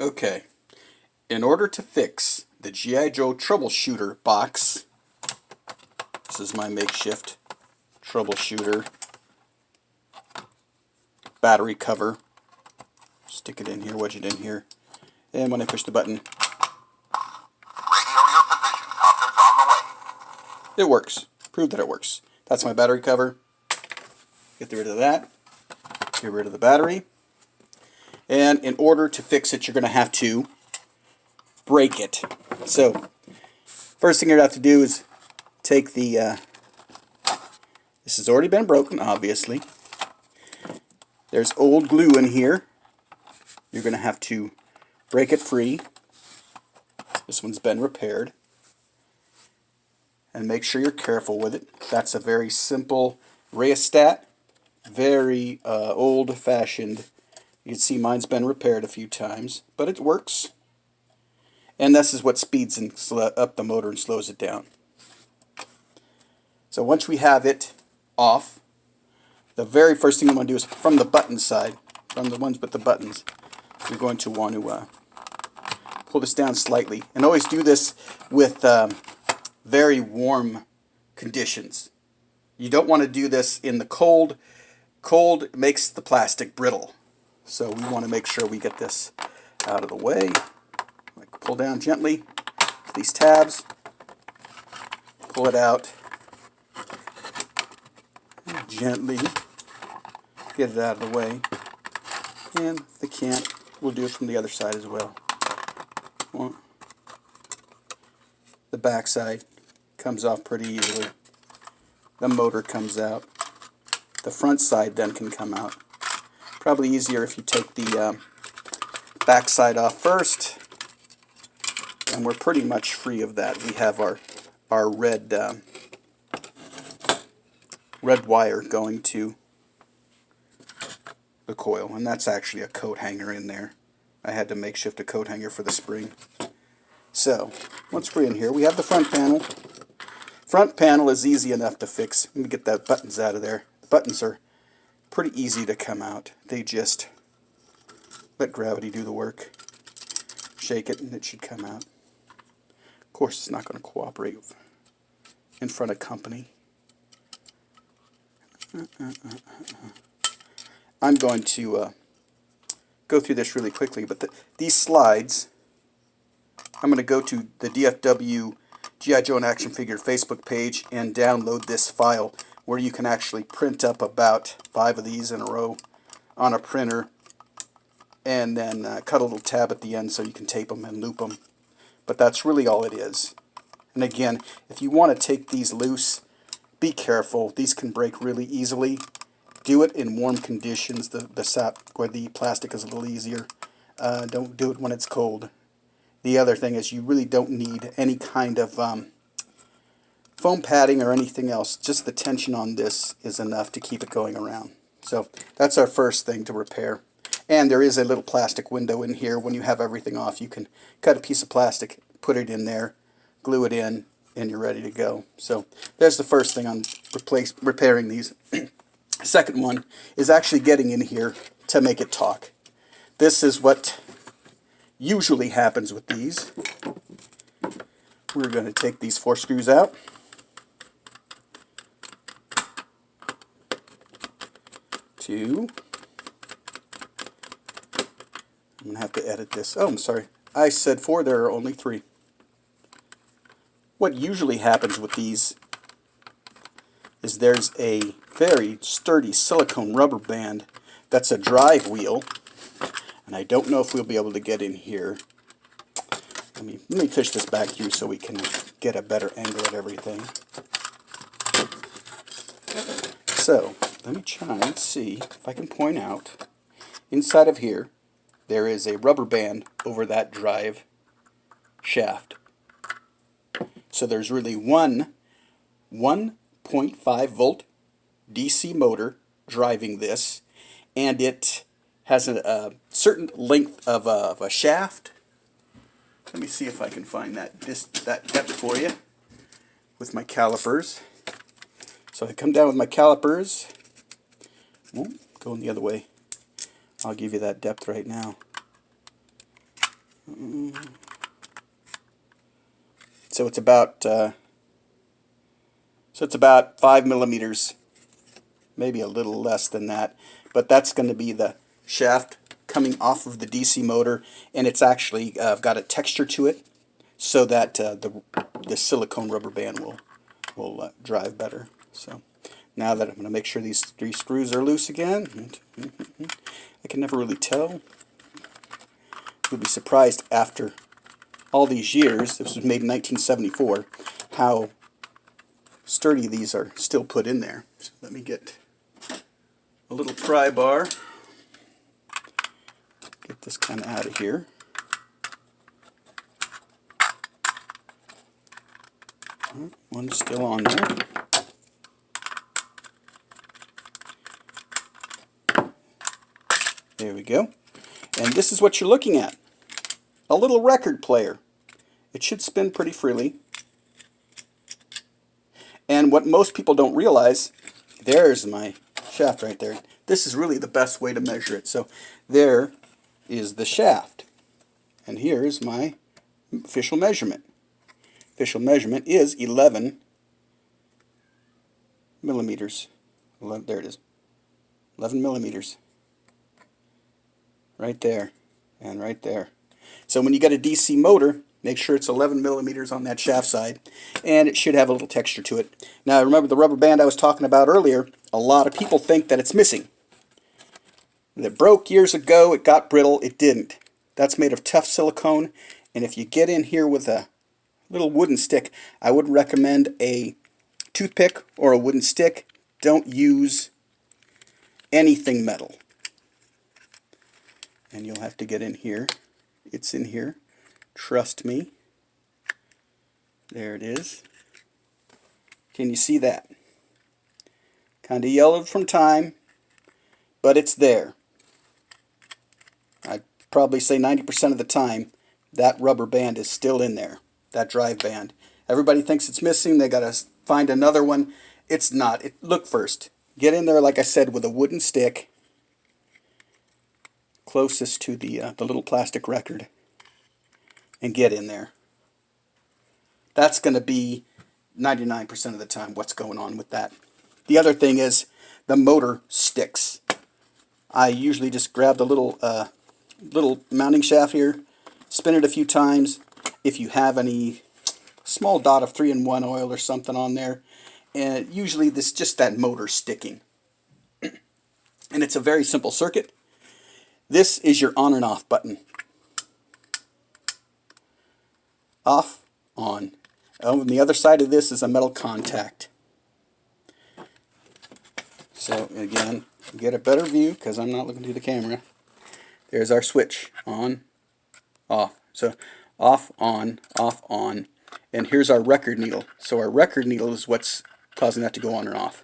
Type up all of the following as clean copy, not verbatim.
Okay, in order to fix the I Joe Troubleshooter box, this is my makeshift troubleshooter battery cover. Stick it in here, wedge it in here, and when I push the button, Radio your position. Officers on the way. it works. Prove that it works. That's my battery cover. Get rid of that. Get rid of the battery. And in order to fix it, you're going to have to break it. So, first thing you're going to have to do is take the, this has already been broken, obviously. There's old glue in here. You're going to have to break it free. This one's been repaired. And make sure you're careful with it. That's a very simple rheostat. Very old-fashioned. You can see mine's been repaired a few times, but it works. And this is what speeds up the motor and slows it down. So once we have it off, the very first thing I'm going to do is from the button side, from the ones with the buttons, you're going to want to pull this down slightly. And always do this with very warm conditions. You don't want to do this in the cold. Cold makes the plastic brittle. So we want to make sure we get this out of the way. Like pull down gently these tabs, pull it out, and gently get it out of the way. And if they can't, we'll do it from the other side as well. The back side comes off pretty easily. The motor comes out. The front side then can come out. Probably easier if you take the back side off first. And we're pretty much free of that. We have our red wire going to the coil, and that's actually a coat hanger in there. I had to makeshift a coat hanger for the spring. So once we're in here, we have the front panel. Front panel is easy enough to fix. Let me get the buttons out of there. The buttons are pretty easy to come out. They just let gravity do the work. Shake it and it should come out. Of course, it's not going to cooperate in front of company. I'm going to go through this really quickly, but these slides, I'm going to go to the DFW G.I. Joe in Action Figure Facebook page and download this file where you can actually print up about 5 of these in a row on a printer and then cut a little tab at the end so you can tape them and loop them. But that's really all it is. And again, if you want to take these loose, be careful. These can break really easily. Do it in warm conditions. The sap where the plastic is a little easier. Don't do it when it's cold. The other thing is you really don't need any kind of foam padding or anything else. Just the tension on this is enough to keep it going around. So that's our first thing to repair. And there is a little plastic window in here. When you have everything off, you can cut a piece of plastic, put it in there, glue it in, and you're ready to go. So there's the first thing on repairing these. Second one is actually getting in here to make it talk. This is what usually happens with these. We're going to take these 4 screws out. Two. I'm going to have to edit this. Oh, I'm sorry. I said 4. There are only 3. What usually happens with these is there's a very sturdy silicone rubber band that's a drive wheel. And I don't know if we'll be able to get in here. Let me fish this back through so we can get a better angle at everything. So, let me try and see if I can point out. Inside of here, there is a rubber band over that drive shaft. So there's really one 1.5 volt DC motor driving this, and it has a certain length of a shaft. Let me see if I can find that depth for you with my calipers. So I come down with my calipers. Going the other way. I'll give you that depth right now. So it's about 5 millimeters, maybe a little less than that. But that's going to be the shaft coming off of the DC motor, and it's actually got a texture to it, so that the silicone rubber band will drive better. So now that I'm going to make sure these 3 screws are loose again, I can never really tell. You'll be surprised after all these years, this was made in 1974, how sturdy these are still put in there. So let me get a little pry bar, get this kind of out of here. One's still on there. There we go. And this is what you're looking at. A little record player. It should spin pretty freely. And what most people don't realize, there's my shaft right there. This is really the best way to measure it. So there is the shaft. And here's my official measurement. Official measurement is 11 millimeters. There it is. 11 millimeters. Right there. And right there. So when you get a DC motor, make sure it's 11 millimeters on that shaft side, and it should have a little texture to it. Now remember the rubber band I was talking about earlier, a lot of people think that it's missing. It broke years ago, it got brittle, it didn't. That's made of tough silicone, and if you get in here with a little wooden stick, I would recommend a toothpick or a wooden stick. Don't use anything metal. And you'll have to get in here. It's in here. Trust me. There it is. Can you see that? Kind of yellowed from time, but it's there. I'd probably say 90% of the time that rubber band is still in there, that drive band. Everybody thinks it's missing. They got to find another one. It's not. Look first. Get in there, like I said, with a wooden stick closest to the little plastic record, and get in there. That's going to be 99% of the time what's going on with that. The other thing is the motor sticks. I usually just grab the little mounting shaft here, spin it a few times. If you have any small dot of 3-in-1 oil or something on there, and usually this just that motor sticking. And it's a very simple circuit. This is your on and off button. Off, on. On the other side of this is a metal contact. So again, get a better view because I'm not looking through the camera. There's our switch. On, off. So off, on, and here's our record needle. So our record needle is what's causing that to go on and off.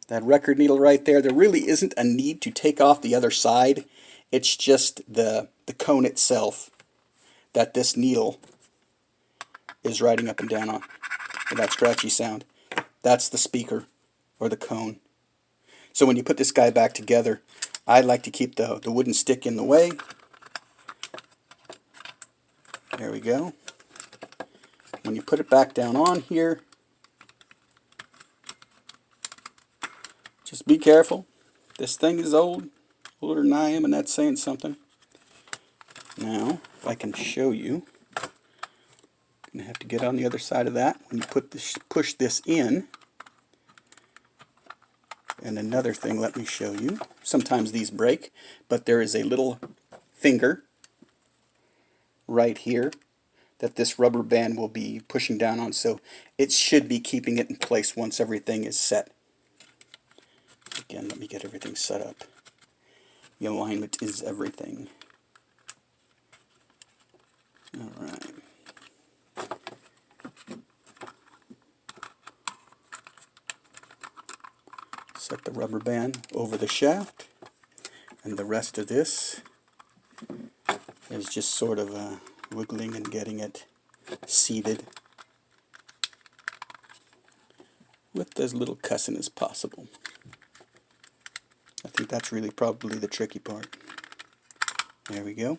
That record needle right there, there really isn't a need to take off the other side. It's just the cone itself that this needle is riding up and down on with that scratchy sound. That's the speaker or the cone. So when you put this guy back together, I like to keep the wooden stick in the way. There we go. When you put it back down on here, just be careful. This thing is old, older than I am, and that's saying something. Now, if I can show you, I'm going to have to get on the other side of that. When you push this in, and another thing, let me show you. Sometimes these break, but there is a little finger right here that this rubber band will be pushing down on, so it should be keeping it in place once everything is set. Again, let me get everything set up. The alignment is everything. Alright. Set the rubber band over the shaft, and the rest of this is just sort of wiggling and getting it seated with as little cussing as possible. I think that's really probably the tricky part. There we go.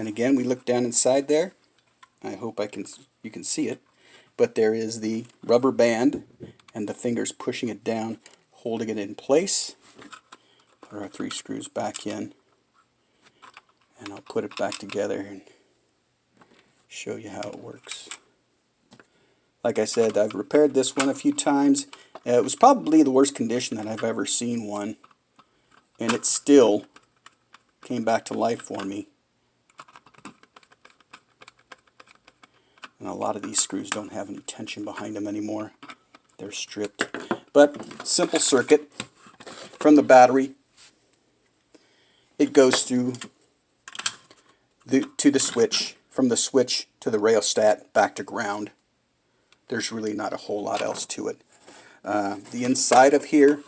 And again, we look down inside there. I hope you can see it. But there is the rubber band and the fingers pushing it down, holding it in place. Put our 3 screws back in, and I'll put it back together and show you how it works. Like I said, I've repaired this one a few times. It was probably the worst condition that I've ever seen one, and it still came back to life for me. And a lot of these screws don't have any tension behind them anymore. They're stripped. But simple circuit from the battery. It goes through to the switch, from the switch to the rheostat, back to ground. There's really not a whole lot else to it. The inside of here,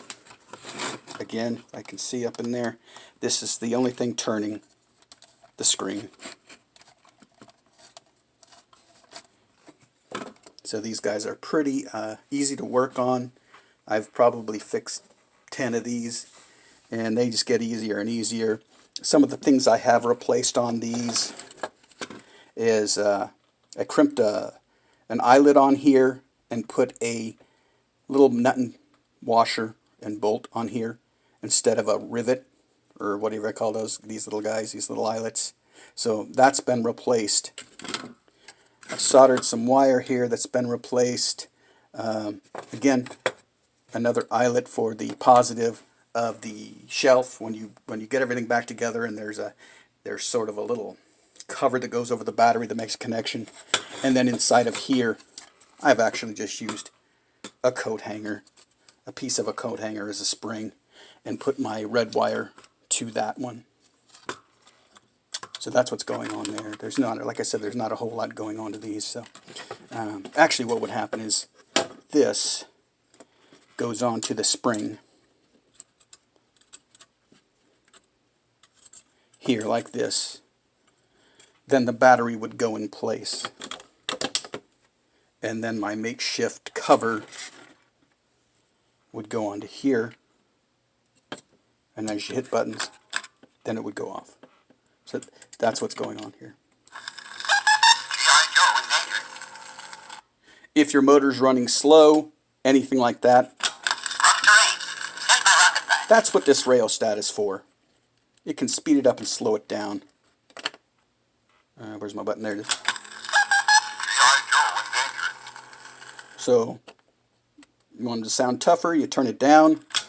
again, I can see up in there, this is the only thing turning the screen. So these guys are pretty easy to work on. I've probably fixed 10 of these, and they just get easier and easier. Some of the things I have replaced on these is I crimped an eyelid on here and put a little nut and washer and bolt on here instead of a rivet, or whatever I call these little guys, these little eyelets. So that's been replaced. I've soldered some wire here that's been replaced. Again, another eyelet for the positive of the shelf. When you get everything back together, and there's sort of a little cover that goes over the battery that makes a connection. And then inside of here, I've actually just used a coat hanger, a piece of a coat hanger as a spring, and put my red wire to that one. So that's what's going on there. There's not, like I said, there's not a whole lot going on to these. So actually what would happen is this goes on to the spring here like this. Then the battery would go in place. And then my makeshift cover would go onto here. And as you hit buttons, then it would go off. So that's what's going on here. I Joe in danger. If your motor's running slow, anything like that, Rough terrain. Send my rocket back. that's what this rheostat is for. It can speed it up and slow it down. Where's my button? There it is. I Joe in danger. So you want it to sound tougher, you turn it down. Emergency,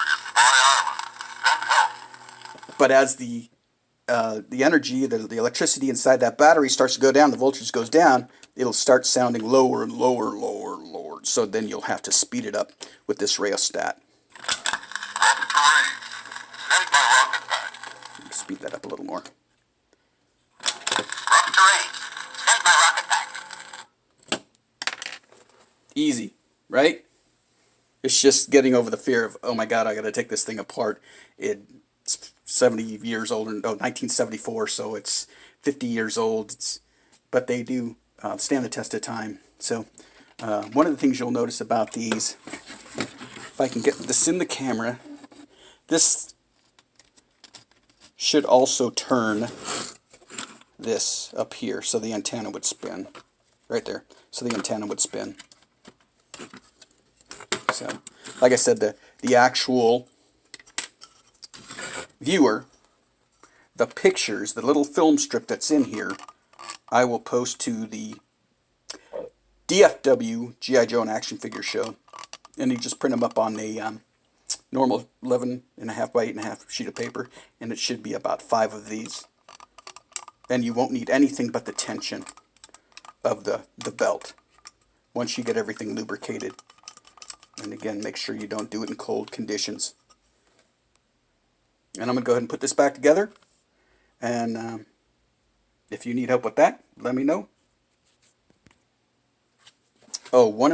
Spy Island. Send help. But as the energy, the electricity inside that battery starts to go down, the voltage goes down, it'll start sounding lower and lower, lower, lower. So then you'll have to speed it up with this rheostat. Rough terrain. Send my rocket back. Speed that up a little more. Rough terrain. Send my rocket back. Easy, right? It's just getting over the fear of, oh my God, I got to take this thing apart. It's 70 years old, no, 1974, so it's 50 years old. But they do stand the test of time. So one of the things you'll notice about these, if I can get this in the camera, this should also turn this up here so the antenna would spin. Right there. So the antenna would spin. So, like I said, the actual viewer, the pictures, the little film strip that's in here, I will post to the DFW G.I. Joe and Action Figure Show. And you just print them up on a normal 11.5 by 8.5 sheet of paper, and it should be about 5 of these. And you won't need anything but the tension of the belt once you get everything lubricated. And again, make sure you don't do it in cold conditions. And I'm going to go ahead and put this back together. And if you need help with that, let me know. Oh, one